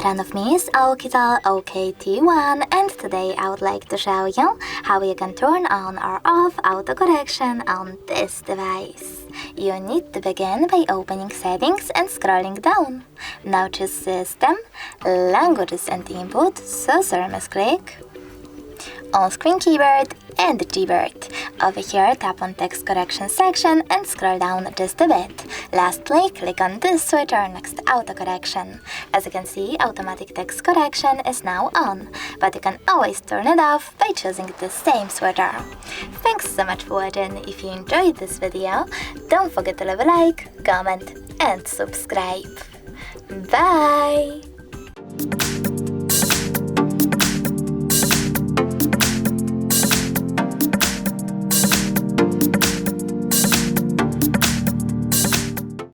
front of me is OUKITEL OKT1, and today I would like to show you how you can turn on or off autocorrection on this device. You need to begin by opening Settings and scrolling down. Now choose System, Languages and Input, so click on-screen keyboard and keyboard. Over here, tap on Text Correction section and scroll down just a bit. Lastly, click on this switcher next to autocorrection. As you can see, automatic text correction is now on, but you can always turn it off by choosing the same switcher. Thanks so much for watching. If you enjoyed this video, don't forget to leave a like, comment and subscribe. Bye!